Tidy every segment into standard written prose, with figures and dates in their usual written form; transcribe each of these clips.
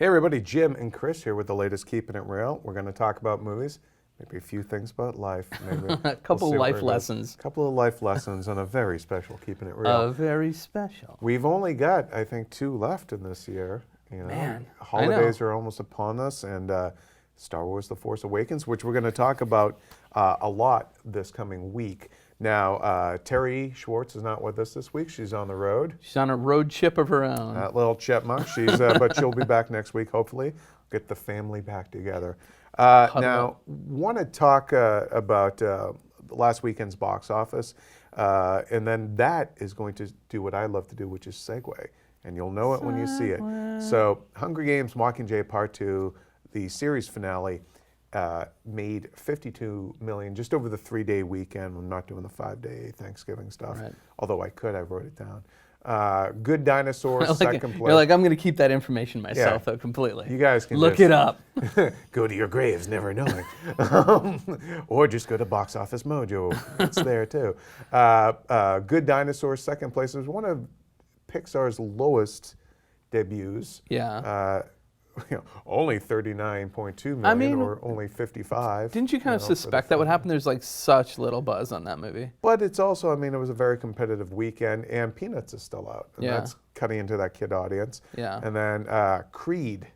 Hey everybody, Jim and Chris here with the latest Keepin' It Real. We're going to talk about movies, maybe a few things about life. Maybe A couple life lessons. A couple of life lessons on a very special Keepin' It Real. Very special. We've only got, I think, 2 left in this year. You know, Man, holidays are almost upon us, and Star Wars: The Force Awakens, which we're going to talk about a lot this coming week. Now, Terry Schwartz is not with us this week. She's on the road. She's on a road trip of her own. That little chipmunk. But she'll be back next week, hopefully. Get the family back together. Now, want to talk about last weekend's box office, and then that is going to do what I love to do, which is segue. And you'll know it when you see it. So, Hunger Games: Mockingjay Part 2, the series finale, made $52 million just over the 3-day weekend. I'm not doing the 5-day Thanksgiving stuff. Right. Although I could, I wrote it down. Good Dinosaur, second place. You're like, I'm going to keep that information myself, though, completely. You guys can look it up. Go to your graves, never knowing. Or just go to Box Office Mojo. It's there, too. Good Dinosaur, second place. It was one of Pixar's lowest debuts. Yeah. Only 39.2 million, or only 55. Didn't you kind of suspect that would happen? There's like such little buzz on that movie. But it's also, it was a very competitive weekend, and Peanuts is still out. And that's cutting into that kid audience. Yeah. And then Creed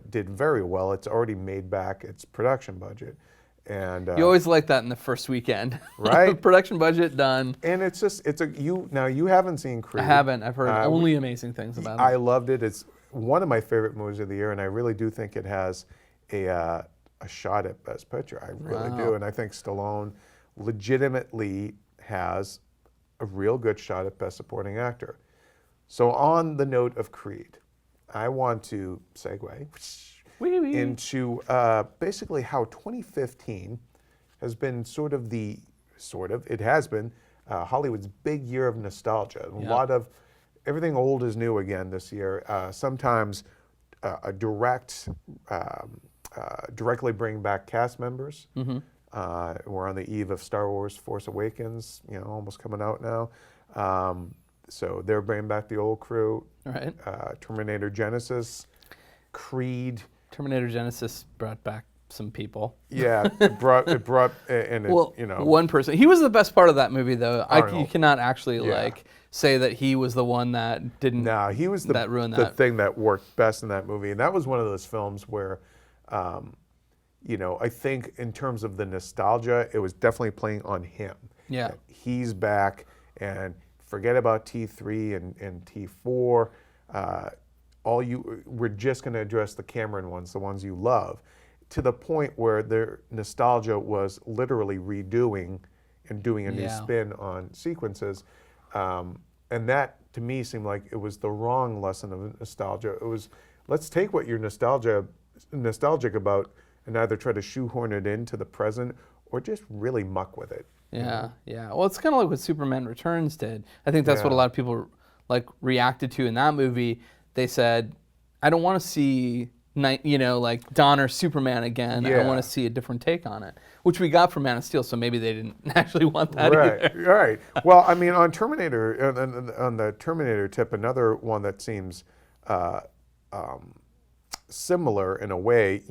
did very well. It's already made back its production budget. And you always like that in the first weekend. Right? Production budget done. And you haven't seen Creed. I haven't. I've heard only amazing things about it. I loved it. It's one of my favorite movies of the year, and I really do think it has a shot at Best Picture. I really do, and I think Stallone legitimately has a real good shot at Best Supporting Actor. So on the note of Creed, I want to segue into basically how 2015 has been it has been Hollywood's big year of nostalgia. A lot of everything old is new again this year. Sometimes directly bring back cast members. Mm-hmm. We're on the eve of Star Wars: Force Awakens, almost coming out now. So they're bringing back the old crew. Right. Terminator Genesis, Creed. Terminator Genesis brought back some people. Yeah, it brought one person. He was the best part of that movie, though. You cannot actually say that he was the one that didn't. No, he was the thing that worked best in that movie, and that was one of those films where, I think in terms of the nostalgia, it was definitely playing on him. Yeah, he's back, and forget about T3 and T4. We're just going to address the Cameron ones, the ones you love, to the point where their nostalgia was literally redoing and doing a new spin on sequences. And that, to me, seemed like it was the wrong lesson of nostalgia. It was, let's take what you're nostalgic about and either try to shoehorn it into the present or just really muck with it. Yeah. Well, it's kind of like what Superman Returns did. I think that's what a lot of people reacted to in that movie. They said, I don't want to see Donner Superman again. I want to see a different take on it, which we got from Man of Steel. So maybe they didn't actually want that either. Right. Well, on Terminator, on the Terminator tip, another one that seems similar in a way.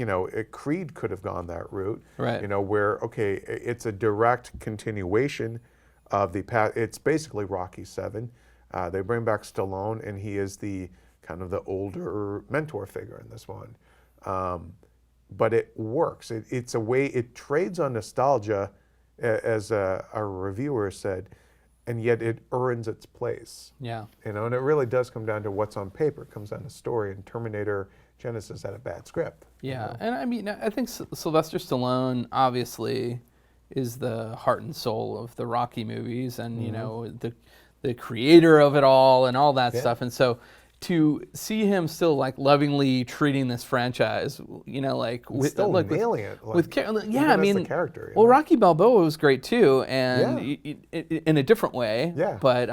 Creed could have gone that route. Right. Where it's a direct continuation of the past. It's basically Rocky 7. They bring back Stallone, and he is the kind of the older mentor figure in this one. But it works. It's a way, it trades on nostalgia, as our reviewer said, and yet it earns its place. Yeah. And it really does come down to what's on paper. It comes down to story, and Terminator Genesis had a bad script. Yeah, and I think Sylvester Stallone obviously is the heart and soul of the Rocky movies, and the creator of it all and all that stuff. And so to see him still lovingly treating this franchise, still nailing it. The character. Well, Rocky Balboa was great too, and in a different way. Yeah. But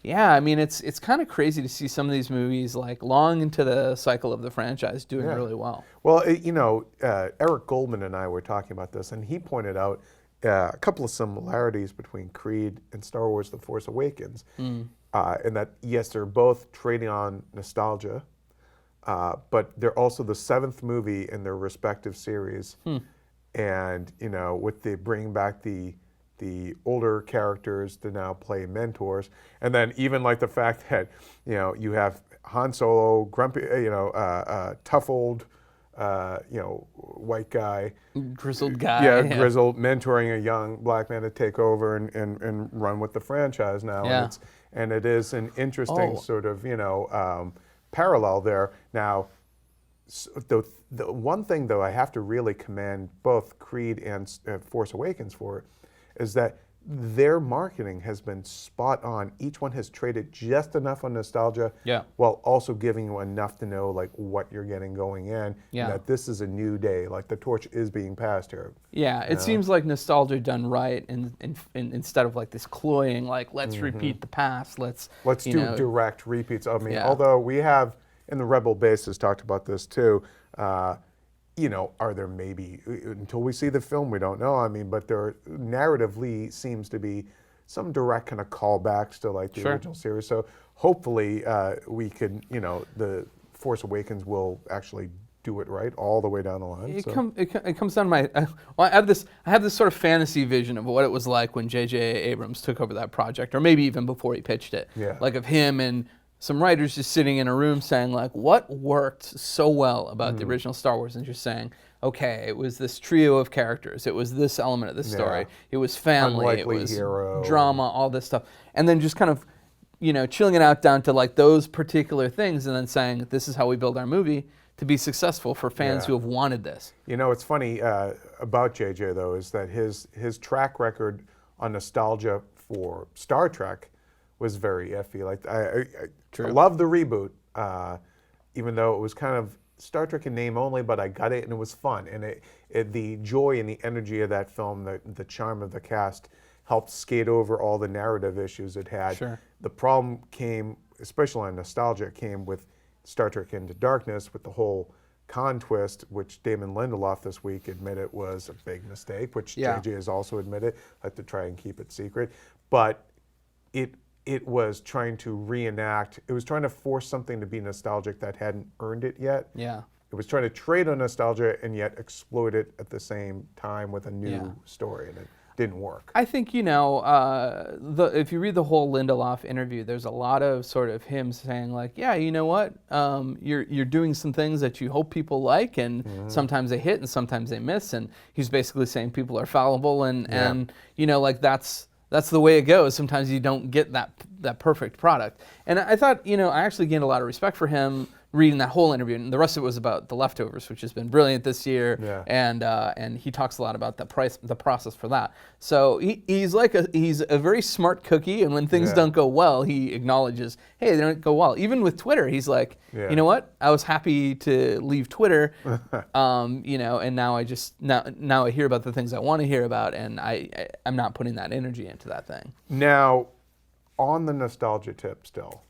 it's kind of crazy to see some of these movies long into the cycle of the franchise doing really well. Well, Eric Goldman and I were talking about this, and he pointed out a couple of similarities between Creed and Star Wars: The Force Awakens. In that, yes, they're both trading on nostalgia, but they're also the 7th movie in their respective series. And with the bringing back the older characters to now play mentors, and then even like the fact that you have Han Solo, grumpy, tough old, white guy, grizzled guy, grizzled, mentoring a young black man to take over and run with the franchise now. Yeah. And it is an interesting sort of parallel there. Now, the one thing though I have to really commend both Creed and Force Awakens for is that their marketing has been spot on. Each one has traded just enough on nostalgia, while also giving you enough to know like what you're getting going in, and that this is a new day. Like the torch is being passed here. Yeah, it seems like nostalgia done right, and instead of like this cloying, like let's repeat the past, let's do direct repeats. I mean, although we have in the Rebel bases talked about this too. Are there maybe, until we see the film, we don't know. I mean, but there narratively seems to be some direct kind of callbacks to like the original series. So hopefully we can, the Force Awakens will actually do it right all the way down the line. It comes down to my, I have this sort of fantasy vision of what it was like when J.J. Abrams took over that project, or maybe even before he pitched it. Like of him and some writers just sitting in a room saying like, what worked so well about the original Star Wars, and just saying, okay, it was this trio of characters, it was this element of the story, it was family, Unlikely it was hero. drama, all this stuff, and then just kind of, chilling it out down to like those particular things, and then saying, this is how we build our movie to be successful for fans who have wanted this. It's funny about JJ though is that his track record on nostalgia for Star Trek was very iffy. Like I love the reboot, even though it was kind of Star Trek in name only, but I got it and it was fun. And the joy and the energy of that film, the charm of the cast, helped skate over all the narrative issues it had. The problem came, especially on nostalgia, came with Star Trek Into Darkness, with the whole Khan twist, which Damon Lindelof this week admitted was a big mistake, which JJ has also admitted, like to try and keep it secret. But it was trying to reenact, it was trying to force something to be nostalgic that hadn't earned it yet. It was trying to trade on nostalgia and yet exploit it at the same time with a new story, and it didn't work. I think, if you read the whole Lindelof interview, there's a lot of sort of him saying like, yeah, you know what, you're doing some things that you hope people like, and sometimes they hit and sometimes they miss, and he's basically saying people are fallible, and like that's the way it goes. Sometimes you don't get that perfect product. And I thought, I actually gained a lot of respect for him reading that whole interview, and the rest of it was about The Leftovers, which has been brilliant this year. And he talks a lot about the process for that. So he's a very smart cookie, and when things don't go well, he acknowledges, hey, they don't go well. Even with Twitter, he's like, you know what? I was happy to leave Twitter, and now I hear about the things I want to hear about, and I'm not putting that energy into that thing. Now, on the nostalgia tip still,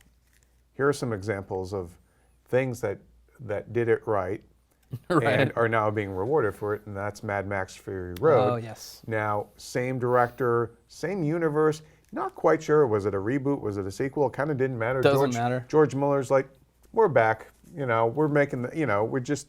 here are some examples of things that did it right, and are now being rewarded for it, and that's Mad Max Fury Road. Oh, yes. Now, same director, same universe, not quite sure, was it a reboot, was it a sequel? It kind of didn't matter. Doesn't matter. George Miller's like, we're back, we're making, we just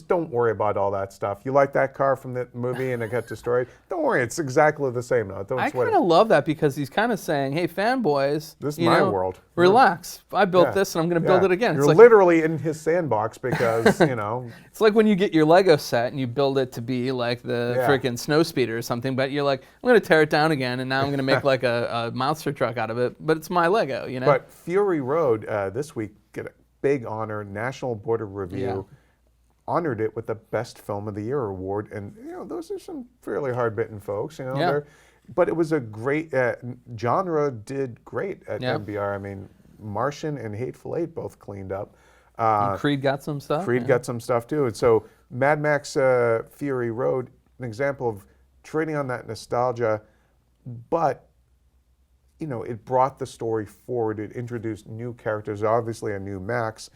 don't worry about all that stuff. You like that car from the movie and it got destroyed? Don't worry, it's exactly the same now. Don't I sweat kind of love that, because he's kind of saying, hey, fanboys, this is my world. Relax. I built this and I'm going to build it again. You're literally in his sandbox because, It's like when you get your Lego set and you build it to be like the freaking snow speeder or something, but you're like, I'm going to tear it down again, and now I'm going to make like a monster truck out of it, but it's my Lego, But Fury Road this week get a big honor, National Board of Review. Honored it with the Best Film of the Year award, and those are some fairly hard-bitten folks. But it was a great genre. Did great at NBR. I mean, Martian and Hateful Eight both cleaned up. And Creed got some stuff. Creed got some stuff too, and so Mad Max Fury Road, an example of trading on that nostalgia, but it brought the story forward. It introduced new characters, obviously a new Max.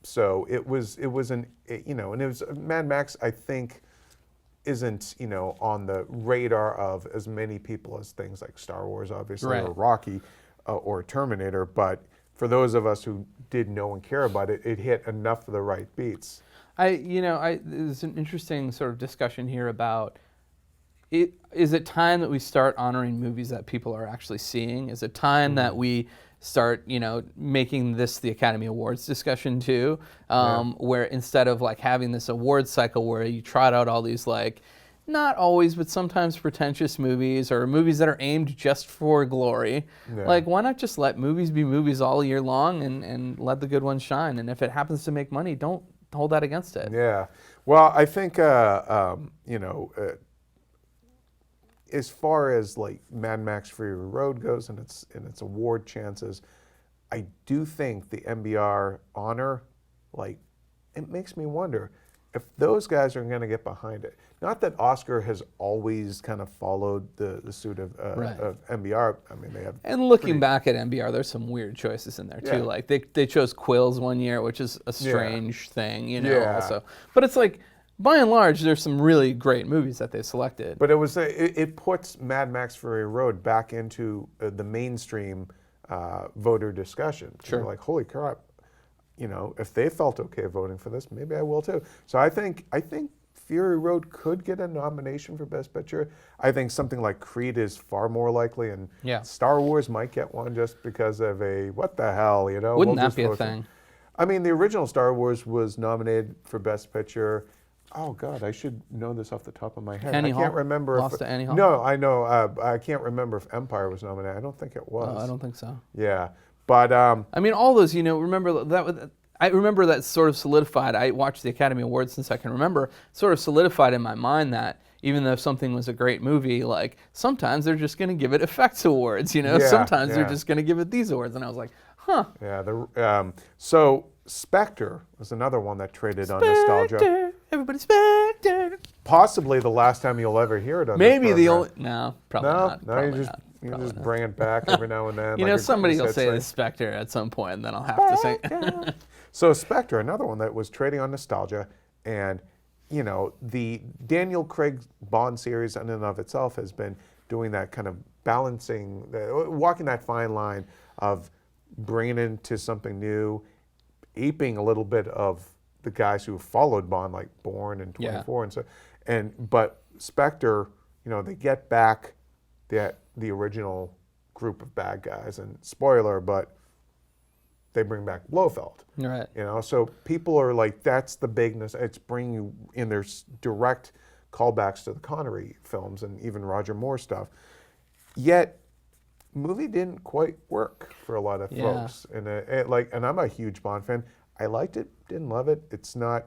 So it was and it was Mad Max, I think, isn't on the radar of as many people as things like Star Wars, obviously, or Rocky, or Terminator. But for those of us who did know and care about it, it hit enough of the right beats. There's an interesting sort of discussion here about is it time that we start honoring movies that people are actually seeing? Is it time that we start, making this the Academy Awards discussion too, where instead of like having this awards cycle where you trot out all these like, not always, but sometimes pretentious movies or movies that are aimed just for glory. Yeah. Like, why not just let movies be movies all year long and let the good ones shine? And if it happens to make money, don't hold that against it. Yeah. Well, I think, as far as like Mad Max Fury Road goes and its award chances, I do think the MBR honor, like, it makes me wonder if those guys are going to get behind it. Not that Oscar has always kind of followed the suit of MBR. I mean, they have. And looking back at MBR, there's some weird choices in there too. Yeah. Like they chose Quills one year, which is a strange thing, Yeah. Also, but it's like by and large, there's some really great movies that they selected. But it puts Mad Max Fury Road back into the mainstream voter discussion. Sure. You're like, holy crap, if they felt okay voting for this, maybe I will too. So I think Fury Road could get a nomination for Best Picture. I think something like Creed is far more likely, and Star Wars might get one just because of what the hell, Wouldn't that be a thing? I mean, the original Star Wars was nominated for Best Picture. Oh God, I should know this off the top of my head. Annie I can't Hall? remember. Lost to Annie Hall? No, I know. I can't remember if Empire was nominated. I don't think it was. Oh, I don't think so. Yeah, but I mean, all those. Remember that. I remember that sort of solidified. I watched the Academy Awards since I can remember. Sort of solidified in my mind that even though something was a great movie, like sometimes they're just going to give it effects awards. Sometimes they're just going to give it these awards, and I was like, huh. Yeah. So Spectre was another one that traded on nostalgia. Everybody Spectre. Possibly the last time you'll ever hear it on Maybe this the program. only. No, probably not. No, Probably you not. just bring it back every now and then. Somebody will say the Spectre at some point, and then I'll have to say. So Spectre, another one that was trading on nostalgia, and the Daniel Craig Bond series in and of itself has been doing that kind of balancing, walking that fine line of bringing into something new, aping a little bit of the guys who followed Bond, like Bourne and 24, and so, but Spectre, they get back the original group of bad guys, and spoiler, but they bring back Blofeld. Right. So people are like, that's the bigness. It's bringing you in. There's direct callbacks to the Connery films and even Roger Moore stuff. Yet, movie didn't quite work for a lot of folks. And I'm a huge Bond fan. I liked it, didn't love it. It's not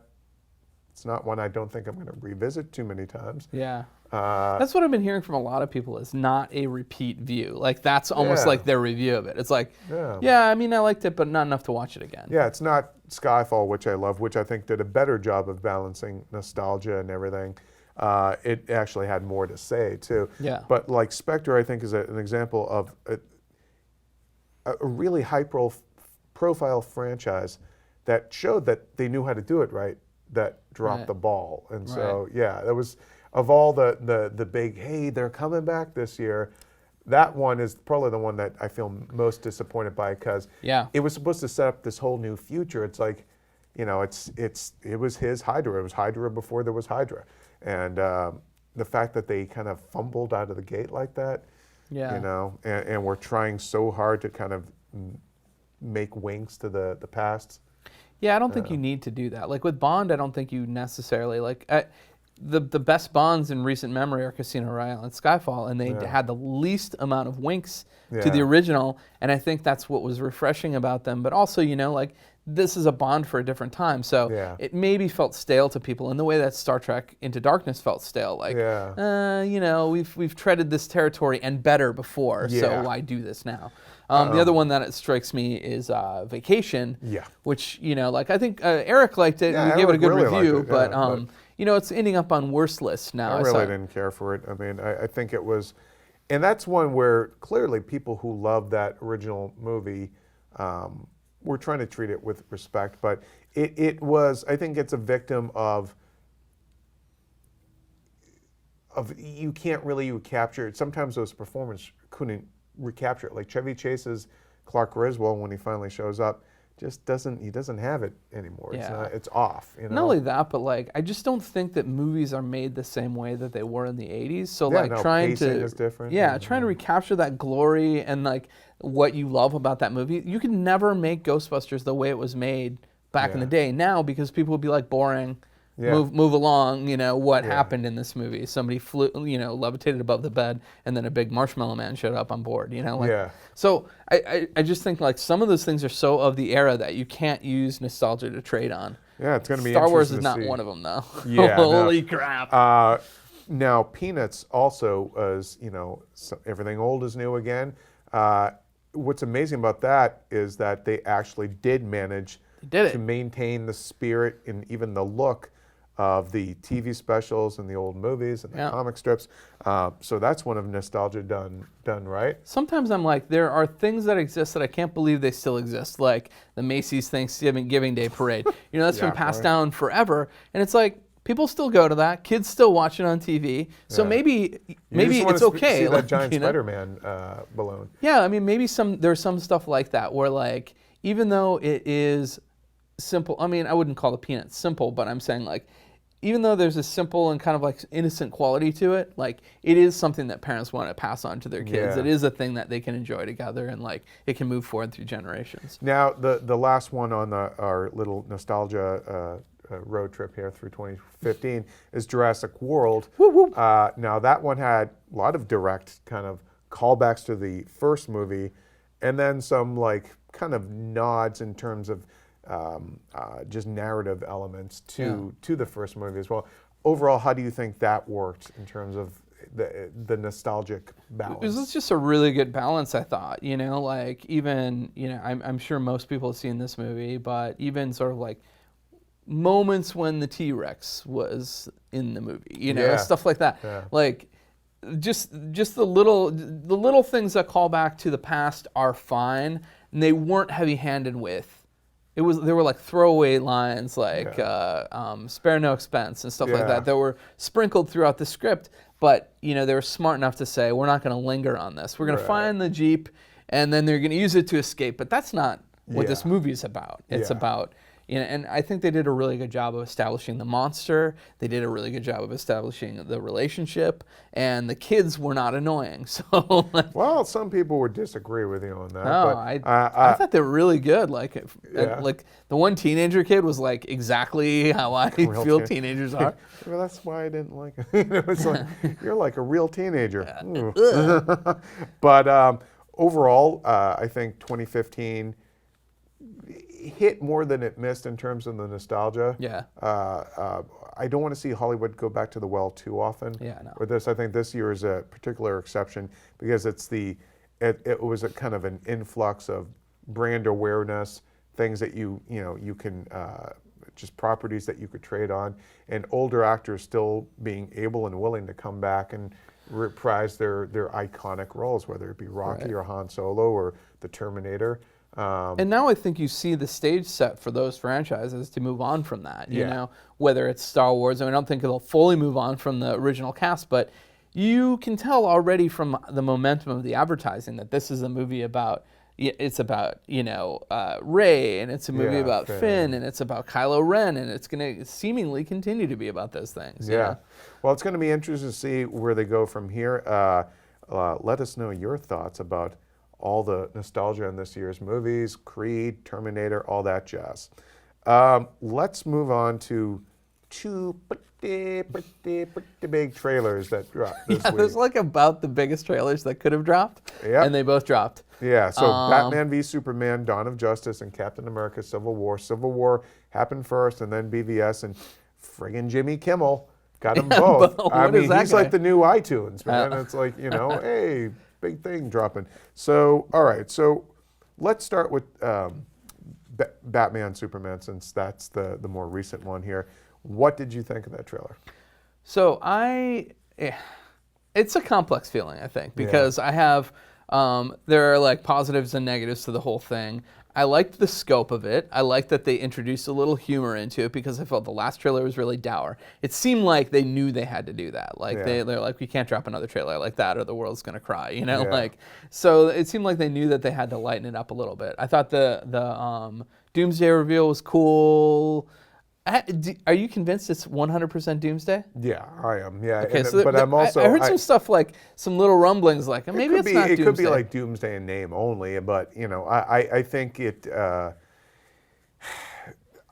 one I don't think I'm going to revisit too many times. Yeah. That's what I've been hearing from a lot of people, is not a repeat view. Like, that's almost like their review of it. It's like, I mean, I liked it, but not enough to watch it again. Yeah, it's not Skyfall, which I love, which I think did a better job of balancing nostalgia and everything. It actually had more to say, too. Yeah. But, like, Spectre, I think, is an example of a really high-profile franchise that showed that they knew how to do it right, that dropped the ball. And so, that was... Of all the big, hey, they're coming back this year, that one is probably the one that I feel most disappointed by, because it was supposed to set up this whole new future. It's like, it was his Hydra. It was Hydra before there was Hydra. And the fact that they kind of fumbled out of the gate like that, and we're trying so hard to kind of make winks to the past. Yeah, I don't think you need to do that. Like with Bond, I don't think you necessarily, the best Bonds in recent memory are Casino Royale and Skyfall, and they had the least amount of winks to the original, and I think that's what was refreshing about them. But also, this is a Bond for a different time, so it maybe felt stale to people in the way that Star Trek Into Darkness felt stale. Like, we've treaded this territory and better before, so why do this now? The other one that it strikes me is Vacation, which, I think Eric liked it, and we gave it a good review, but it's ending up on worst lists now. I really didn't care for it. I mean, I think it was, and that's one where clearly people who love that original movie were trying to treat it with respect, but it was, I think it's a victim of you can't really capture it. Sometimes those performers couldn't recapture it. Like Chevy Chase's Clark Griswold, when he finally shows up, just doesn't have it anymore. Yeah. It's off. You know? Not only that, but like I just don't think that movies are made the same way that they were in the 80s. So Yeah, like no, trying pacing to is different. Yeah, trying to recapture that glory and like what you love about that movie. You can never make Ghostbusters the way it was made back in the day now, because people would be like, boring. Yeah. Move along, what happened in this movie? Somebody flew, levitated above the bed, and then a big marshmallow man showed up on board, So I just think like some of those things are so of the era that you can't use nostalgia to trade on. Yeah, it's going to be Star Wars interesting is to not see. one of them, though. Yeah, Holy crap. Now, Peanuts also is, everything old is new again. What's amazing about that is that they actually did manage to maintain the spirit and even the look of the TV specials and the old movies and the comic strips. So that's one of nostalgia done right. Sometimes I'm like, there are things that exist that I can't believe they still exist, like the Macy's Thanksgiving Day Parade. That's been passed down forever, and it's like people still go to that. Kids still watch it on TV. So maybe it's okay. See that giant Spider-Man balloon. Yeah, I mean, maybe there's some stuff like that where like even though it is simple, I mean, I wouldn't call the Peanuts simple, but I'm saying like, even though there's a simple and kind of like innocent quality to it, like it is something that parents want to pass on to their kids. Yeah. It is a thing that they can enjoy together, and like it can move forward through generations. Now, the last one on our little nostalgia road trip here through 2015 is Jurassic World. Now, that one had a lot of direct kind of callbacks to the first movie, and then some like kind of nods in terms of just narrative elements to the first movie as well. Overall, how do you think that worked in terms of the nostalgic balance? It was just a really good balance, I thought. Like even I'm sure most people have seen this movie, but even sort of like moments when the T-Rex was in the movie, stuff like that. Yeah. Like just the little things that call back to the past are fine, and they weren't heavy-handed with. There were like throwaway lines like spare no expense and stuff like that were sprinkled throughout the script, but they were smart enough to say, we're not going to linger on this. We're going to find the Jeep, and then they're going to use it to escape. But that's not what this movie is about. It's about and I think they did a really good job of establishing the monster. They did a really good job of establishing the relationship, and the kids were not annoying. So, well, some people would disagree with you on that. No, but, I thought they were really good. Like the one teenager kid was like exactly how I feel teenagers are. Well, that's why I didn't like it. It's like you're like a real teenager. But overall, I think 2015. Hit more than it missed in terms of the nostalgia. Yeah. I don't want to see Hollywood go back to the well too often. Yeah, no. With this, I think this year is a particular exception because it was a kind of an influx of brand awareness, things that you can just properties that you could trade on, and older actors still being able and willing to come back and reprise their iconic roles, whether it be Rocky or Han Solo or the Terminator. And now I think you see the stage set for those franchises to move on from that, you know, whether it's Star Wars. I mean, I don't think it'll fully move on from the original cast, but you can tell already from the momentum of the advertising that this is a movie about, it's about, Rey, and it's a movie about Finn, and it's about Kylo Ren, and it's going to seemingly continue to be about those things. Yeah. Well, it's going to be interesting to see where they go from here. Let us know your thoughts about all the nostalgia in this year's movies, Creed, Terminator, all that jazz. Let's move on to two pretty big trailers that dropped this week. There's like about the biggest trailers that could have dropped, and they both dropped. Yeah, so Batman v Superman, Dawn of Justice, and Captain America, Civil War. Civil War happened first, and then BVS, and friggin' Jimmy Kimmel got them both. I mean, he's like the new iTunes, man. It's like, hey, big thing dropping. So, all right. So, let's start with Batman, Superman, since that's the more recent one here. What did you think of that trailer? So, it's a complex feeling, I think, because I have, there are like positives and negatives to the whole thing. I liked the scope of it. I liked that they introduced a little humor into it because I felt the last trailer was really dour. It seemed like they knew they had to do that. Like Yeah. they're like, we can't drop another trailer like that or the world's gonna cry. Yeah. Like so it seemed like they knew that they had to lighten it up a little bit. I thought the Doomsday reveal was cool. Are you convinced it's 100% Doomsday? Yeah, I am. Yeah, Okay, but I'm also. I heard some stuff like some little rumblings, like maybe it's not Doomsday. It could be like Doomsday in name only, but I think it.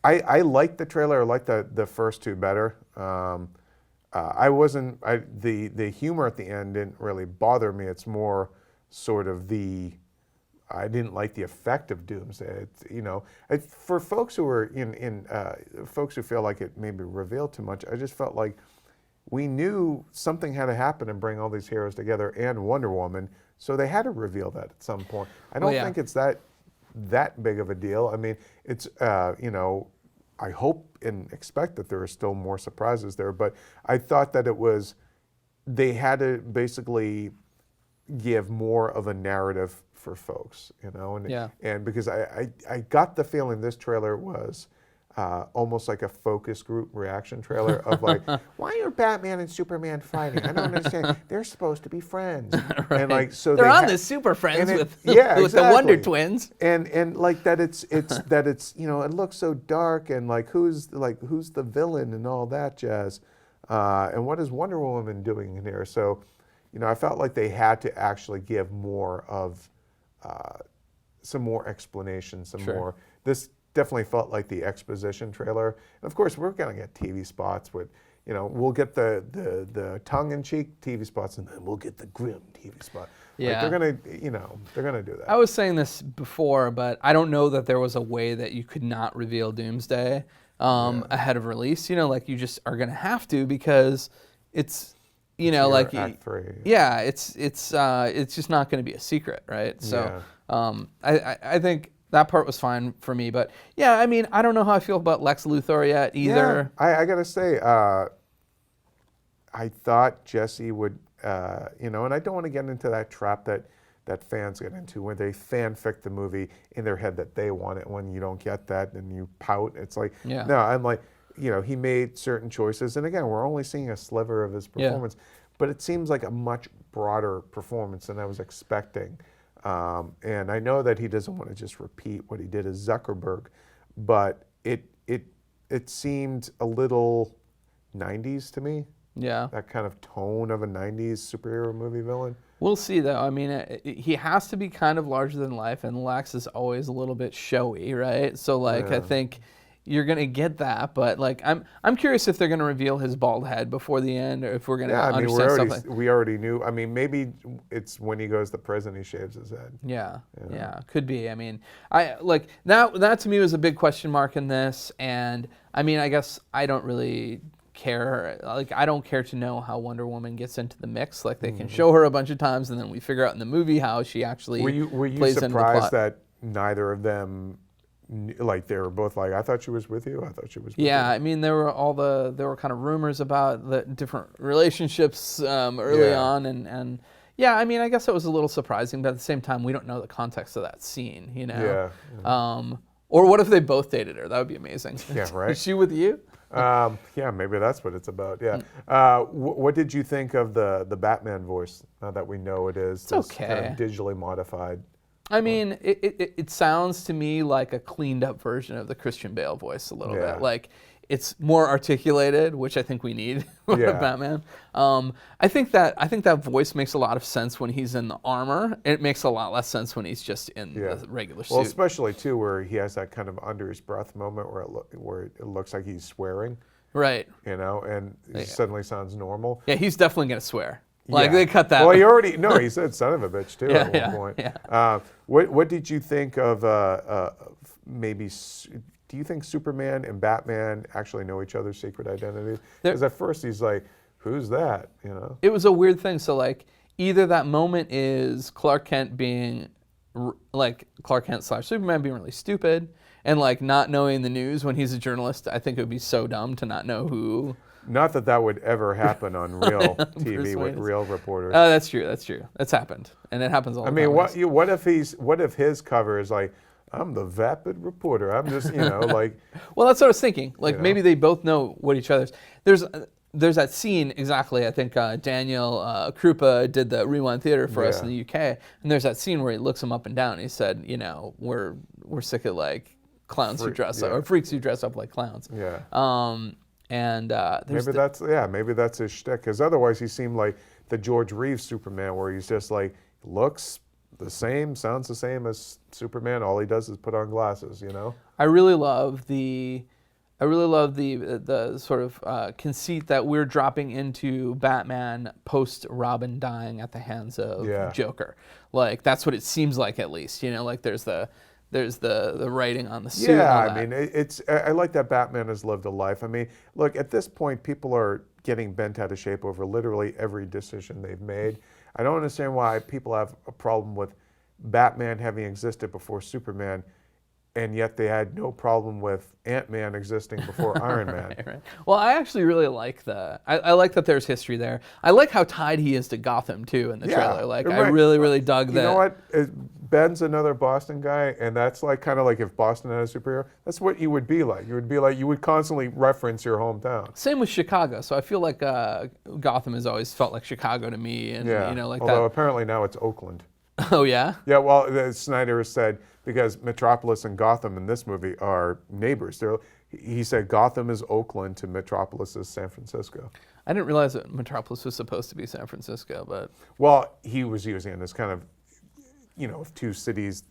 I like the trailer. I like the first two better. I wasn't. The humor at the end didn't really bother me. It's more sort of I didn't like the effect of Doomsday. For folks who are folks who feel like it maybe revealed too much, I just felt like we knew something had to happen and bring all these heroes together and Wonder Woman, so they had to reveal that at some point. I don't think it's that big of a deal. I mean, it's I hope and expect that there are still more surprises there, but I thought that they had to basically give more of a narrative for folks, and because I got the feeling this trailer was almost like a focus group reaction trailer of like, why are Batman and Superman fighting? I don't understand. They're supposed to be friends, right. And like so they're on the Super Friends with the Wonder Twins, and like that it's that it's it looks so dark and like who's the villain and all that jazz, and what is Wonder Woman doing in here? So. I felt like they had to actually give more of some more explanation, more. This definitely felt like the exposition trailer. And of course, we're going to get TV spots with, we'll get the tongue-in-cheek TV spots, and then we'll get the grim TV spot. Yeah, like they're gonna do that. I was saying this before, but I don't know that there was a way that you could not reveal Doomsday ahead of release. Like you just are going to have to because it's. Like Act 3. Yeah, it's just not going to be a secret, right? So, I think that part was fine for me, but yeah, I mean, I don't know how I feel about Lex Luthor yet either. Yeah, I gotta say, I thought Jesse would, and I don't want to get into that trap that fans get into when they fanfic the movie in their head that they want it. When you don't get that, and you pout. It's like, no, I'm like. He made certain choices. And again, we're only seeing a sliver of his performance, but it seems like a much broader performance than I was expecting. And I know that he doesn't want to just repeat what he did as Zuckerberg, but it seemed a little 90s to me. Yeah. That kind of tone of a 90s superhero movie villain. We'll see, though. I mean, he has to be kind of larger than life, and Lex is always a little bit showy, right? So, I think... You're gonna get that, but I'm curious if they're gonna reveal his bald head before the end, or if we're gonna understand something. We already knew. I mean, maybe it's when he goes to prison, he shaves his head. Yeah, could be. I mean, I like that. That to me was a big question mark in this, and I mean, I guess I don't really care. I don't care to know how Wonder Woman gets into the mix. Like they can show her a bunch of times, and then we figure out in the movie how she actually were you plays into the plot. surprised that neither of them? Like they were both like, I thought she was with you. I thought she was with you. Yeah, I mean, there were kind of rumors about the different relationships early on, and yeah, I mean, I guess it was a little surprising, but at the same time, we don't know the context of that scene, Yeah. Or what if they both dated her? That would be amazing. Yeah, right. Is she with you? Yeah, maybe that's what it's about. Yeah. What did you think of the Batman voice? Now that we know it is, it's okay. Kind of digitally modified. I mean, it sounds to me like a cleaned up version of the Christian Bale voice a little bit. Like it's more articulated, which I think we need with Batman. I think that voice makes a lot of sense when he's in the armor. It makes a lot less sense when he's just in the regular suit. Well, especially too where he has that kind of under his breath moment where it looks like he's swearing. Right. And he suddenly sounds normal. Yeah, he's definitely gonna swear. They cut that. Well, he said son of a bitch too at one point. Yeah. What did you think of maybe, do you think Superman and Batman actually know each other's secret identities? Because at first he's like, who's that? It was a weird thing. So either that moment is Clark Kent being Clark Kent / Superman being really stupid and not knowing the news when he's a journalist. I think it would be so dumb to not know who. Not that would ever happen on real TV with real reporters. Oh, that's true. That's happened, and it happens all the time. I mean, what if his cover is like, I'm the vapid reporter. I'm just, like, Well, that's what I was thinking. Like You know? maybe they both know what each other's. There's that scene exactly. I think Daniel Krupa did the Rewind Theater for us in the UK, and there's that scene where he looks him up and down. And he said, we're sick of like clowns who dress up or freaks who dress up like clowns. yeah. And there's Maybe that's his shtick. Because otherwise, he seemed like the George Reeves Superman, where he's just like looks the same, sounds the same as Superman. All he does is put on glasses. I really love the sort of conceit that we're dropping into Batman post Robin dying at the hands of Joker. Like that's what it seems like, at least. Like there's the writing on the suit. Yeah, and all I mean, I like that Batman has lived a life. I mean, look, at this point, people are getting bent out of shape over literally every decision they've made. I don't understand why people have a problem with Batman having existed before Superman, and yet they had no problem with Ant-Man existing before Iron Man. Right. Well, I actually really like I like that there's history there. I like how tied he is to Gotham too in the trailer. Like I really dug that. You know what? Ben's another Boston guy, and that's like kind of like if Boston had a superhero. That's what you would be like. You would constantly reference your hometown. Same with Chicago. So I feel like Gotham has always felt like Chicago to me, and like Although that. apparently now it's Oakland. Oh yeah. Yeah, well, Snyder said because Metropolis and Gotham in this movie are neighbors. He said Gotham is Oakland to Metropolis is San Francisco. I didn't realize that Metropolis was supposed to be San Francisco, but well, he was using it as kind of, two cities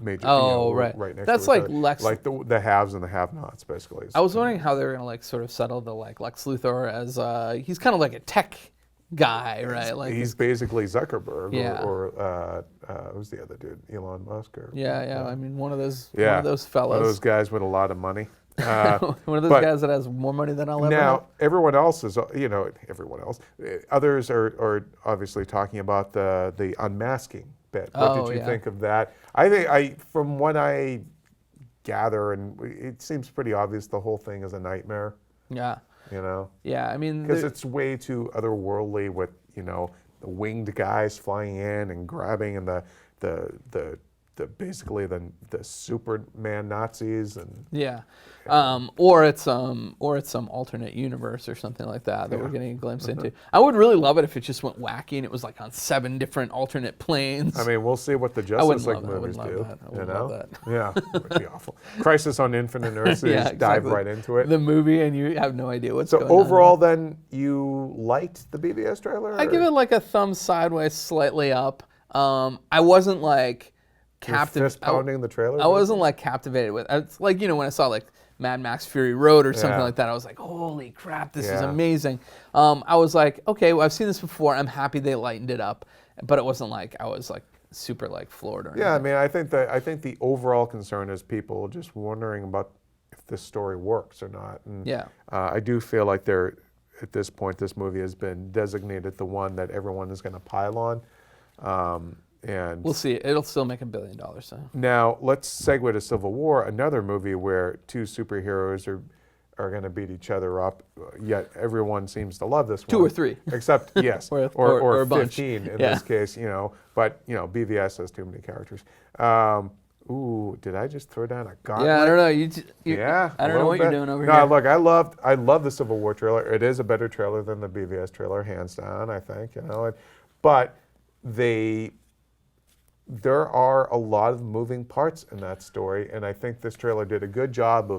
major. Right. Right next. That's to each like other. Like the haves and the have-nots, basically. I was wondering how they were gonna like sort of settle the like Lex Luthor as he's kind of like a tech guy, right? Like he's basically Zuckerberg, Yeah. or who's the other dude? Elon Musk, or I mean, one of those fellows. One of those guys with a lot of money. One of those guys that has more money than I'll ever have. Now, everyone else is, everyone else. Others are obviously talking about the unmasking bit. What did you think of that? From what I gather, and it seems pretty obvious, the whole thing is a nightmare. Yeah. Yeah, I mean, because it's way too otherworldly with the winged guys flying in and grabbing, and the basically the Superman Nazis and or it's some alternate universe or something like that we're getting a glimpse into. I would really love it if it just went wacky and it was like on 7 different alternate planes. I mean, we'll see what the Justice League movies do. I wouldn't love that. Yeah, it would be awful. Crisis on Infinite Earths, dive right into it. The movie, and you have no idea what's going on. So overall, then, you liked the BVS trailer? I give it like a thumb sideways, slightly up. I wasn't like fist pounding the trailer. I wasn't like captivated with. It's like when I saw like Mad Max Fury Road or something like that. I was like, holy crap, this is amazing. I was like, okay, well, I've seen this before. I'm happy they lightened it up, but it wasn't like I was like super like floored or anything. Yeah, I mean, I think the overall concern is people just wondering about if this story works or not. And I do feel like at this point, this movie has been designated the one that everyone is going to pile on. And we'll see. It'll still make $1 billion. So now let's segue to Civil War, another movie where 2 superheroes are going to beat each other up. Yet everyone seems to love this one. 2 or 3, except or a bunch. 15 in this case. But BVS has too many characters. Ooh, did I just throw down a gauntlet? Yeah, I don't know. I don't know what you're doing over here. No, look, I love the Civil War trailer. It is a better trailer than the BVS trailer, hands down. I think but there are a lot of moving parts in that story, and I think this trailer did a good job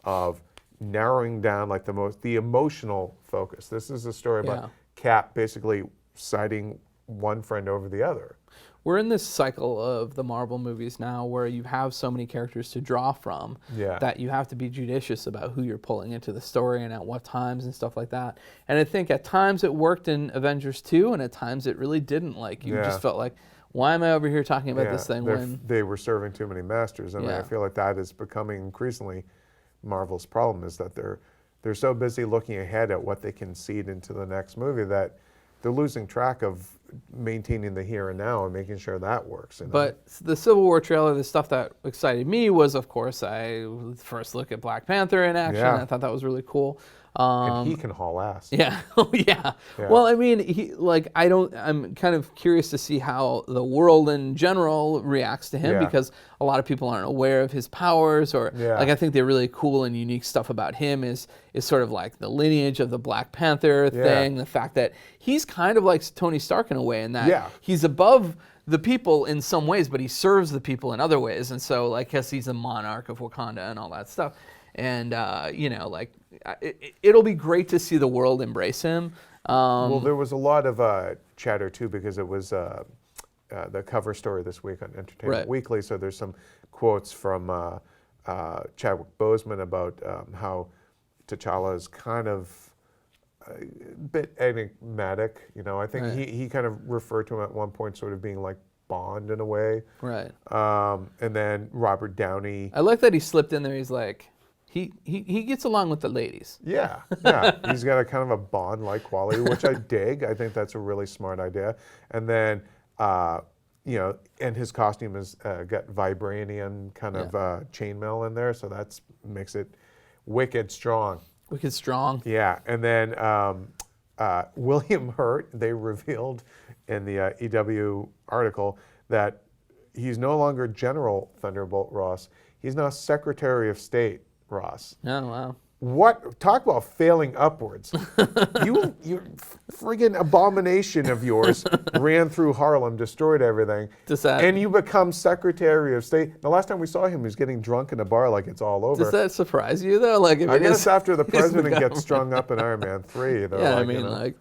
of narrowing down like the emotional focus. This is a story about Cap basically siding one friend over the other. We're in this cycle of the Marvel movies now where you have so many characters to draw from that you have to be judicious about who you're pulling into the story and at what times and stuff like that. And I think at times it worked in Avengers 2, and at times it really didn't. Like you just felt like, why am I over here talking about this thing when they were serving too many masters? I mean, I feel like that is becoming increasingly Marvel's problem, is that they're so busy looking ahead at what they can seed into the next movie that they're losing track of maintaining the here and now and making sure that works. But the Civil War trailer, the stuff that excited me was, of course, I first look at Black Panther in action. Yeah. I thought that was really cool. And he can haul ass. Yeah. Oh, yeah. Well, I mean, I'm kind of curious to see how the world in general reacts to him because a lot of people aren't aware of his powers or I think the really cool and unique stuff about him is sort of like the lineage of the Black Panther thing, the fact that he's kind of like Tony Stark in a way in that he's above the people in some ways, but he serves the people in other ways. And so, like, yes, he's the monarch of Wakanda and all that stuff. And, it'll be great to see the world embrace him. Well, there was a lot of chatter, too, because it was the cover story this week on Entertainment Weekly. So there's some quotes from Chadwick Boseman about how T'Challa is kind of a bit enigmatic. I think he kind of referred to him at one point sort of being like Bond in a way. Right. And then Robert Downey. I like that he slipped in there. He's like, he gets along with the ladies. Yeah. He's got a kind of a Bond-like quality, which I dig. I think that's a really smart idea. And then, and his costume has got vibranium kind of chainmail in there, so that makes it wicked strong. Wicked strong. Yeah, and then William Hurt, they revealed in the EW article that he's no longer General Thunderbolt Ross. He's now Secretary of State Ross. Oh, wow. What? Talk about failing upwards. You friggin' abomination of yours ran through Harlem, destroyed everything, and you become Secretary of State. The last time we saw him, he was getting drunk in a bar like it's all over. Does that surprise you, though? Like, I guess after the president gets strung up in Iron Man 3.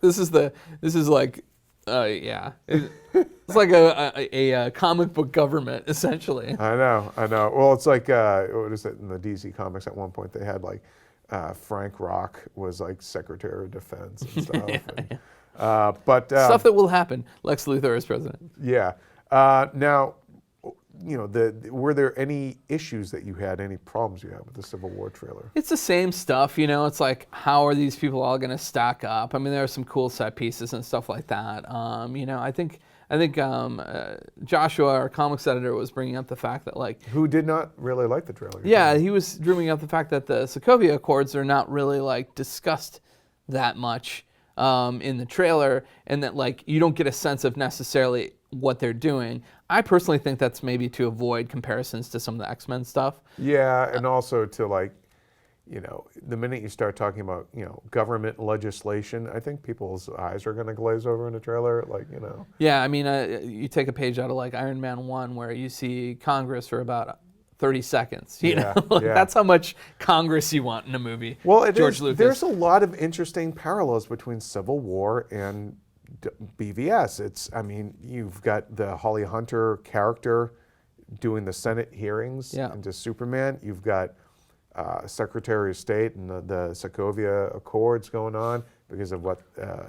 This is like, it's like a comic book government, essentially. I know. Well, it's like, what is it, in the DC Comics at one point, they had like, Frank Rock was like Secretary of Defense and stuff. But stuff that will happen. Lex Luthor as president. Yeah. Now, were there any issues that you had, any problems you had with the Civil War trailer? It's the same stuff, It's like, how are these people all going to stack up? I mean, there are some cool set pieces and stuff like that. I think Joshua, our comics editor, was bringing up the fact that, like... Who did not really like the trailer. Yeah, he was bringing up the fact that the Sokovia Accords are not really, like, discussed that much in the trailer, and that, like, you don't get a sense of necessarily what they're doing. I personally think that's maybe to avoid comparisons to some of the X-Men stuff. Yeah, and also to, like, the minute you start talking about, government legislation, I think people's eyes are going to glaze over in a trailer, Yeah, I mean, you take a page out of, like, Iron Man 1, where you see Congress for about 30 seconds. You know? That's how much Congress you want in a movie. Well, George Lucas. There's a lot of interesting parallels between Civil War and BVS. You've got the Holly Hunter character doing the Senate hearings into Superman. You've got Secretary of State and the Sokovia Accords going on because of what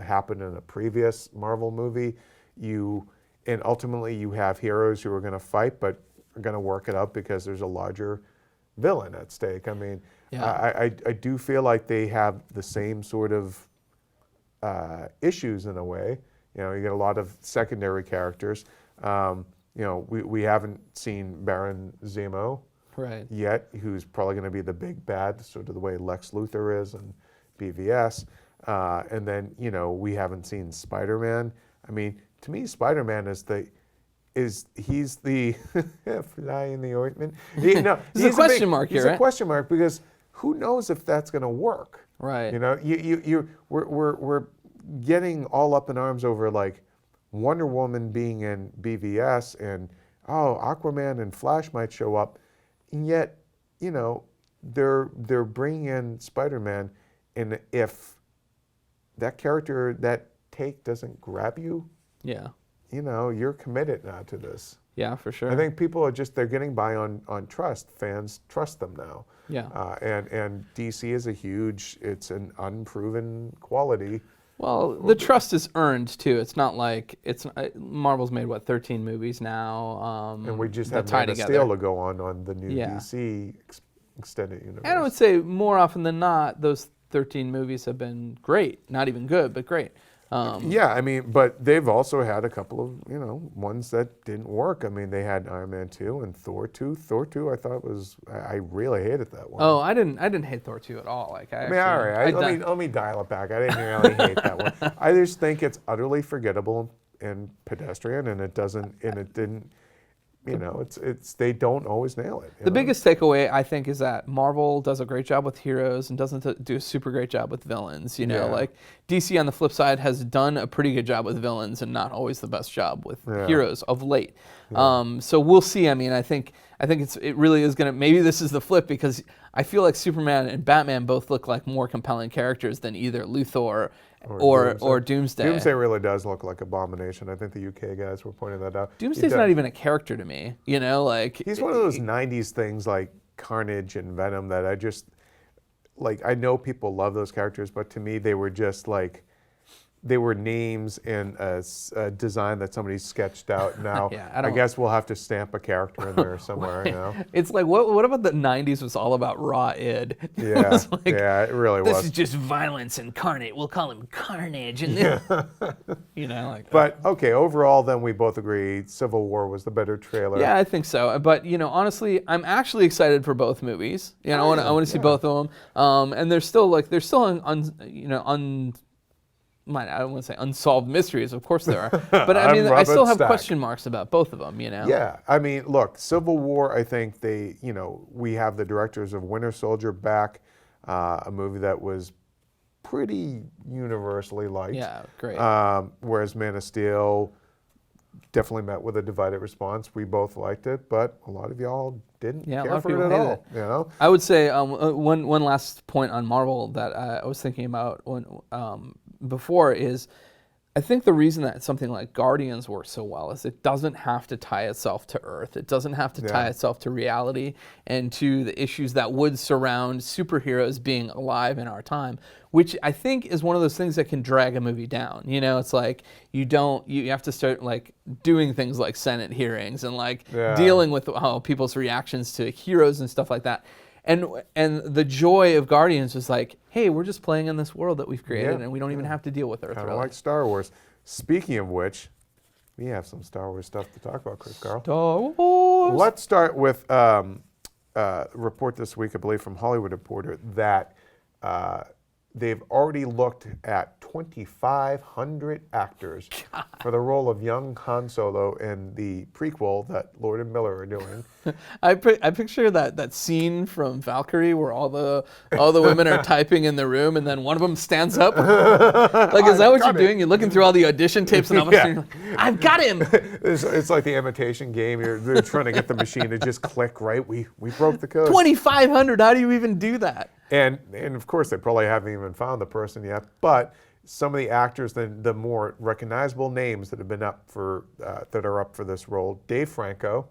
happened in a previous Marvel movie. And ultimately you have heroes who are going to fight, but are going to work it out because there's a larger villain at stake. I mean, I do feel like they have the same sort of issues in a way. You get a lot of secondary characters. We haven't seen Baron Zemo yet, who's probably going to be the big bad, sort of the way Lex Luthor is in BVS. And then, we haven't seen Spider-Man. I mean, to me, Spider-Man he's the fly in the ointment. He's a question mark here, He's a question mark because who knows if that's going to work? Right. We're getting all up in arms over like Wonder Woman being in BVS and Aquaman and Flash might show up, and yet they're bringing in Spider-Man, and if that character, that take doesn't grab you, you're committed now to this. Yeah, for sure. I think people are they're getting by on trust. Fans trust them now. Yeah. And DC is it's an unproven quality. Well, the trust is earned too. It's not like Marvel's made 13 movies now. And we just have Man of Steel to go on the new DC extended universe. And I would say more often than not, those 13 movies have been great. Not even good, but great. Yeah, I mean, but they've also had a couple of, ones that didn't work. I mean, they had Iron Man 2 and Thor 2. Thor 2 I thought I really hated that one. Oh, I didn't hate Thor 2 at all. Like I mean, all right, let me dial it back. I didn't really hate that one. I just think it's utterly forgettable and pedestrian, and it didn't, they don't always nail it. The biggest takeaway, I think, is that Marvel does a great job with heroes and doesn't do a super great job with villains. Like DC on the flip side has done a pretty good job with villains and not always the best job with heroes of late. So we'll see. I mean, I think it really is gonna. Maybe this is the flip, because I feel like Superman and Batman both look like more compelling characters than either Luthor or Doomsday. Doomsday really does look like Abomination. I think the UK guys were pointing that out. Doomsday's not even a character to me. Like he's one of those '90s things like Carnage and Venom that I just like. I know people love those characters, but to me they were just like. They were names in a design that somebody sketched out. Now, I guess we'll have to stamp a character in there somewhere. It's like, what about the 90s was all about raw id? Yeah, it really was. This is just violence incarnate. We'll call him Carnage. And But, okay, overall, then we both agree Civil War was the better trailer. Yeah, I think so. But, honestly, I'm actually excited for both movies. I want to see both of them. And there's still I don't want to say unsolved mysteries. Of course there are, but I mean, I still have question marks about both of them. Yeah, I mean, look, Civil War. I think we have the directors of Winter Soldier back, a movie that was pretty universally liked. Yeah, great. Whereas Man of Steel definitely met with a divided response. We both liked it, but a lot of y'all didn't care for it at all. I would say one last point on Marvel that I was thinking about before is, I think the reason that something like Guardians works so well is it doesn't have to tie itself to Earth. It doesn't have to tie itself to reality and to the issues that would surround superheroes being alive in our time, which I think is one of those things that can drag a movie down. It's like you have to start like doing things like Senate hearings and like dealing with people's reactions to heroes and stuff like that. And the joy of Guardians was like, hey, we're just playing in this world that we've created, and we don't even have to deal with Earth. Kind of like Star Wars. Speaking of which, we have some Star Wars stuff to talk about, Chris Carle. Star Wars. Let's start with a report this week, I believe, from Hollywood Reporter, that they've already looked at 2,500 actors for the role of young Han Solo in the prequel that Lord and Miller are doing. I picture that scene from Valkyrie where all the women are typing in the room and then one of them stands up. Like, is that what you're doing? You're looking through all the audition tapes and all of a sudden you're like, I've got him. It's like the imitation game. They're trying to get the machine to just click, right? We broke the code. 2,500. How do you even do that? And of course, they probably haven't even found the person yet. But some of the actors, the more recognizable names that have been up for that are up for this role: Dave Franco,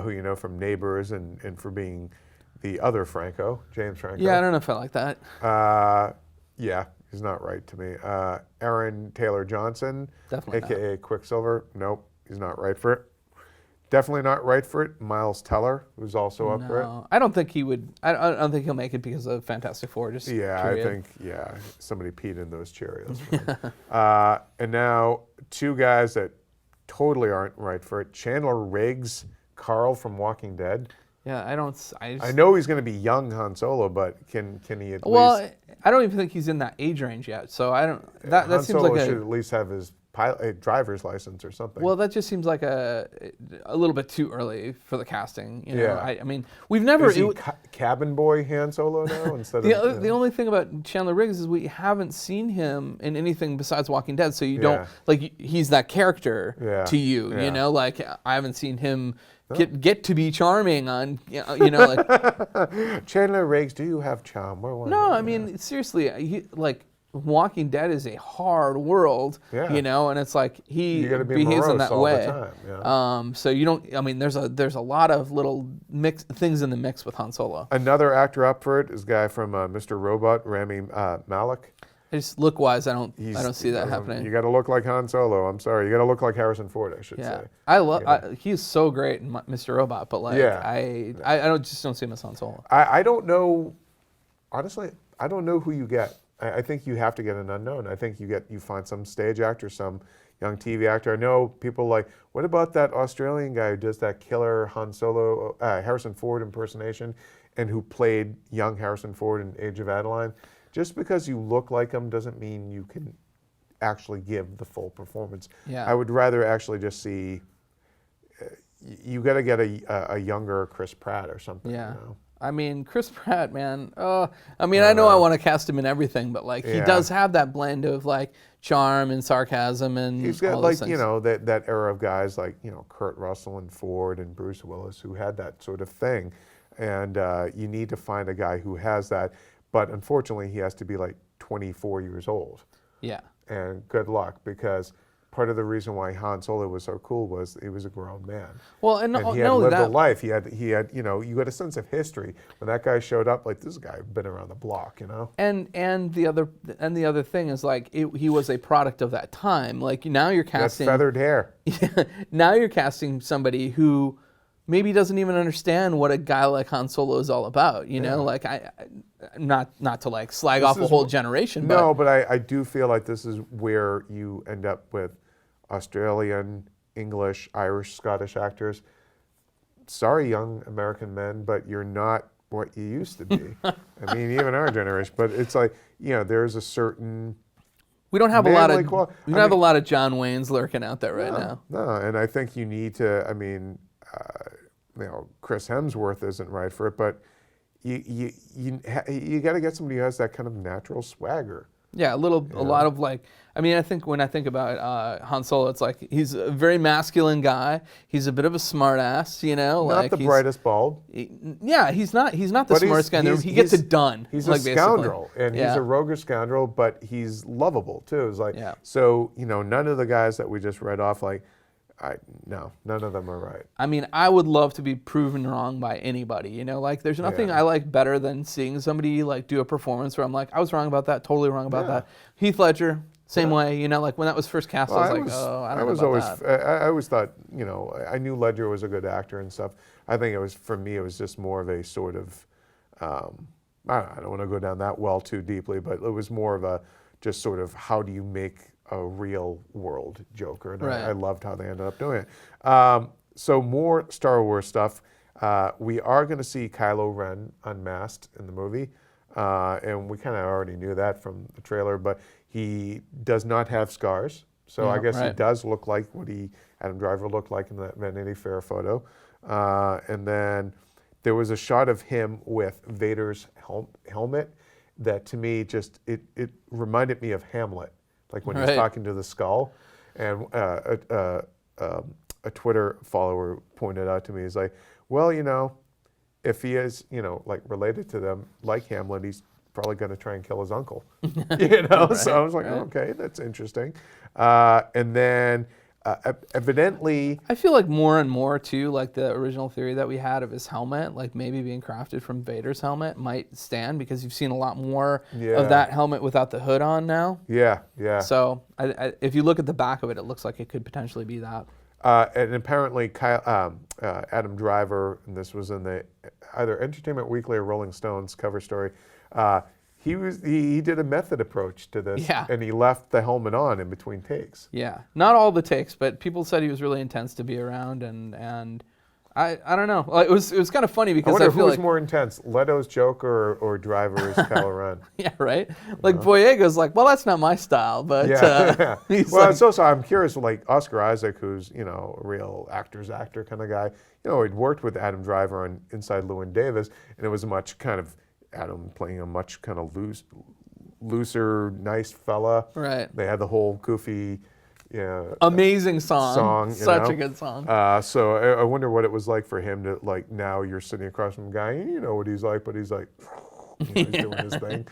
who you know from Neighbors and for being the other Franco, James Franco. Yeah, I don't know if I like that. Yeah, he's not right to me. Aaron Taylor Johnson, Definitely aka Quicksilver. Nope, he's not right for it. Definitely not right for it. Miles Teller, who's also up for it. I don't think he would. I don't think he'll make it because of Fantastic Four. Just period. I think somebody peed in those Cheerios. And now two guys that totally aren't right for it: Chandler Riggs, Carl from Walking Dead. Yeah, I know he's going to be young Han Solo, but can he at least? Well, I don't even think he's in that age range yet. So I don't. That Han seems Solo like should at least have his driver's license or something. Well, that just seems like a little bit too early for the casting. Yeah. I mean, we've never. Is he cabin boy Han Solo now instead of the only thing about Chandler Riggs is we haven't seen him in anything besides Walking Dead. So you don't like he's that character to you. Yeah. You know, like I haven't seen him get to be charming on. Like Chandler Riggs, do you have charm? No, I mean seriously, Walking Dead is a hard world, and it's like he behaves in that way. So you don't. I mean, there's a lot of little things in the mix with Han Solo. Another actor up for it is a guy from Mr. Robot, Rami Malek. Just look wise, I don't see that happening. You got to look like Han Solo. I'm sorry, you got to look like Harrison Ford, I should say. He's so great in Mr. Robot, but I just don't see him as Han Solo. I don't know. Honestly, I don't know who you get I think you have to get an unknown. I think you find some stage actor, some young TV actor. I know people like, what about that Australian guy who does that killer Han Solo, Harrison Ford impersonation, and who played young Harrison Ford in Age of Adeline? Just because you look like him doesn't mean you can actually give the full performance. Yeah. I would rather actually just see, you got to get a younger Chris Pratt or something. Yeah. You know? I mean, Chris Pratt, man. I mean, I know I want to cast him in everything, but like he does have that blend of like charm and sarcasm and he's got all like those things. you know that era of guys like Kurt Russell and Ford and Bruce Willis who had that sort of thing, and you need to find a guy who has that, but unfortunately he has to be like 24 years old. Yeah. And good luck, because part of the reason why Han Solo was so cool was he was a grown man. Well, and he had lived a life. He had you had a sense of history when that guy showed up. Like, this guy had been around the block, you know. And the other thing is like he was a product of that time. Like now you're casting That's feathered hair. Now you're casting somebody who maybe doesn't even understand what a guy like Han Solo is all about. You know, like I not to like slag off a whole generation. No, but I do feel like this is where you end up with Australian, English, Irish, Scottish actors. Sorry, young American men, but you're not what you used to be. I mean, even our generation. But it's like, there's a certain. We don't have a lot of. We don't have a lot of John Waynes lurking out there right now. No, and I think you need to. I mean, Chris Hemsworth isn't right for it, but you got to get somebody who has that kind of natural swagger. Yeah, a lot of like, I mean, I think when I think about Han Solo, it's like he's a very masculine guy. He's a bit of a smart ass, Not like the brightest bulb. Yeah, he's not the smartest guy in the room. He gets it done. He's like, a scoundrel, and he's a roguish scoundrel, but he's lovable too. It's like, so none of the guys that we just read off, like, none of them are right. I mean, I would love to be proven wrong by anybody, like there's nothing I like better than seeing somebody like do a performance where I'm like, I was wrong about that, totally wrong about that. Heath Ledger, same way, like when that was first cast, I was like, I don't know about that. I always thought, I knew Ledger was a good actor and stuff. I think for me, it was just more of a sort of, I don't want to go down that well too deeply, but it was more of a just sort of, how do you make a real world Joker, and I loved how they ended up doing it. So more Star Wars stuff. We are going to see Kylo Ren unmasked in the movie, and we kind of already knew that from the trailer, but he does not have scars, so I guess he does look like what Adam Driver looked like in that Vanity Fair photo. And then there was a shot of him with Vader's helmet that, to me, just it reminded me of Hamlet. Like when he's talking to the skull, and a Twitter follower pointed out to me, he's like, well, if he is, like related to them, like Hamlet, he's probably going to try and kill his uncle, So I was like, okay, that's interesting. And then evidently, I feel like more and more too, like the original theory that we had of his helmet, like maybe being crafted from Vader's helmet, might stand, because you've seen a lot more of that helmet without the hood on now. Yeah. So if you look at the back of it, it looks like it could potentially be that. And apparently, Adam Driver, and this was in the either Entertainment Weekly or Rolling Stone's cover story, he did a method approach to this, and he left the helmet on in between takes. Yeah, not all the takes, but people said he was really intense to be around, and I don't know. Well, it was kind of funny because I wonder who was more intense, Leto's Joker or Driver's Kylo Ren. Yeah, right. Like Boyega's like, well, that's not my style, but he's well, like, it's also, I'm curious, like Oscar Isaac, who's a real actor's actor kind of guy. He'd worked with Adam Driver on Inside Llewyn Davis, and it was a much kind of Adam playing a much kind of looser, nice fella. Right. They had the whole goofy, amazing song. Such a good song. So I wonder what it was like for him to, like, now you're sitting across from a guy, and you know what he's like, but he's like, he's doing his thing.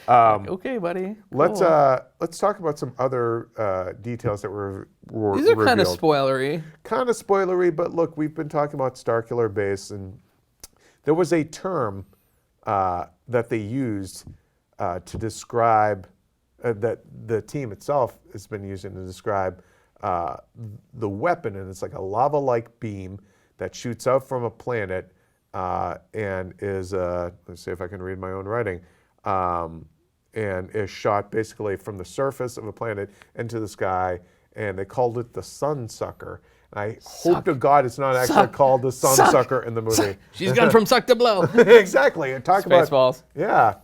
Okay, buddy. Cool. Let's talk about some other details that were These are revealed. kind of spoilery. Kind of spoilery, but look, we've been talking about Starkiller Base, and there was a term that they used to describe that the team itself has been using to describe the weapon, and it's like a lava-like beam that shoots out from a planet and is let's see if I can read my own writing. and is shot basically from the surface of a planet into the sky, and they called it the Sun Sucker. And I hope to God it's not actually called the Sun Sucker in the movie. She's gone from suck to blow. Exactly. And talk about Spaceballs. yeah.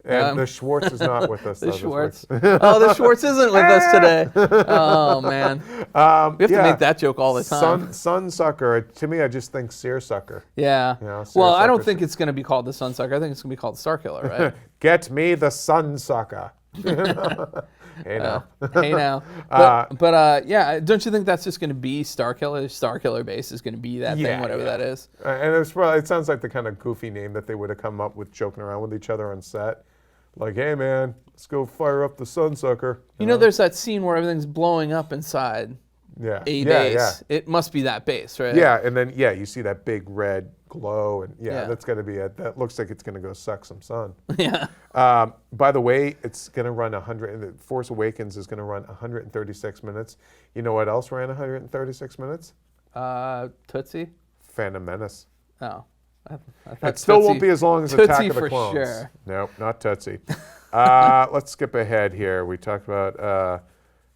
And the Schwartz is not with us. The though, this Schwartz. week. Oh, the Schwartz isn't with us today. Oh man, we have to make that joke all the time. Sun Sucker. To me, I just think seersucker. Yeah. Yeah, Well, I don't seersucker. think it's going to be called the Sun Sucker. I think it's going to be called Starkiller, right? Get me the Sun Sucker. Hey now. Hey now. But yeah, don't you think that's just going to be Starkiller? Starkiller Base is going to be that thing, whatever that is. And it sounds like the kind of goofy name that they would have come up with joking around with each other on set. Like, hey man, let's go fire up the Sun Sucker. You know, there's that scene where everything's blowing up inside a base. It must be that base, right? Yeah, and then you see that big red glow, and that's going to be it. That looks like it's going to go suck some sun. Yeah. By the way, it's going to run 100. Force Awakens is going to run 136 minutes. You know what else ran 136 minutes? Tootsie? Phantom Menace. Oh. I thought It still Tootsie, won't be as long as Tootsie Attack of the for Clones. sure. Nope, not Tootsie. Let's skip ahead here. We talked about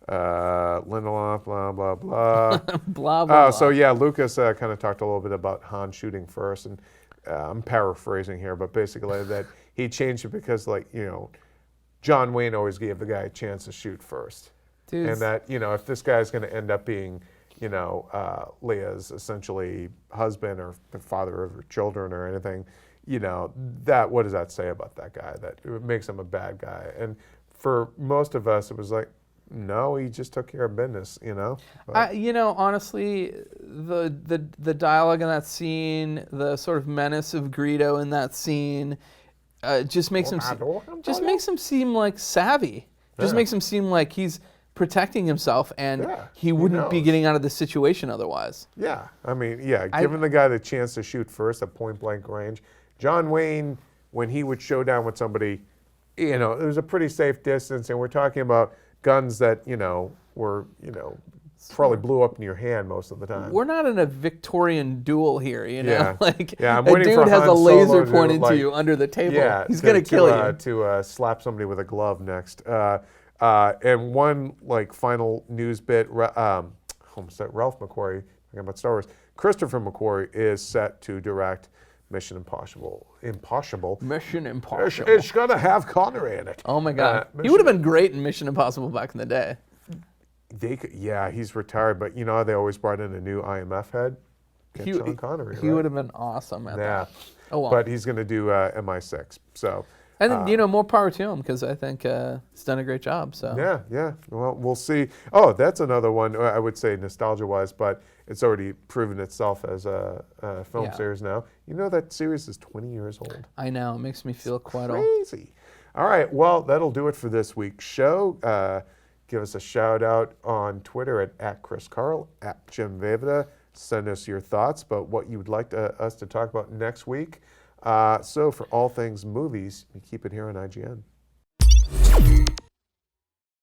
Lindelof, blah, blah, blah. Blah, blah, So yeah, Lucas kind of talked a little bit about Han shooting first, and I'm paraphrasing here, but basically that he changed it because, like, you know, John Wayne always gave the guy a chance to shoot first. Dude. And that, you know, if this guy's going to end up being, you know, Leia's essentially husband or the father of her children or anything, you know, that, what does that say about that guy? That it makes him a bad guy. And for most of us, it was like, no, he just took care of business, you know? You know, honestly, the dialogue in that scene, the sort of menace of Greedo in that scene, just makes him seem like savvy. Just makes him seem like he's protecting himself, and he wouldn't be getting out of this situation otherwise. Yeah, I mean, giving the guy the chance to shoot first at point blank range. John Wayne, when he would show down with somebody, you know, it was a pretty safe distance, and we're talking about guns that, you know, were, you know, probably blew up in your hand most of the time. We're not in a Victorian duel here, you know? Yeah. Like, I'm a waiting for dude has Han a laser Solo pointed to like, you under the table. Yeah, He's going to kill you. To slap somebody with a glove next. And one, like, final news bit, Ralph McQuarrie, talking about Star Wars, Christopher McQuarrie is set to direct Mission Impossible. Mission Impossible. It's going to have Connery in it. Oh my God. He would have been great in Mission Impossible back in the day. He's retired, but you know they always brought in a new IMF head. Sean Connery. He would have been awesome at that. Oh well. But he's going to do MI6. So. And you know, more power to him, because I think he's done a great job. So. Yeah. Well, we'll see. Oh, that's another one. I would say nostalgia-wise, but it's already proven itself as a film series now. You know that series is 20 years old. I know. It makes me feel quite old. Crazy. All right. Well, that'll do it for this week's show. Give us a shout out on Twitter at Chris Carle, at Jim Vejvoda. Send us your thoughts about what you would like us to talk about next week. So for all things movies, you keep it here on IGN.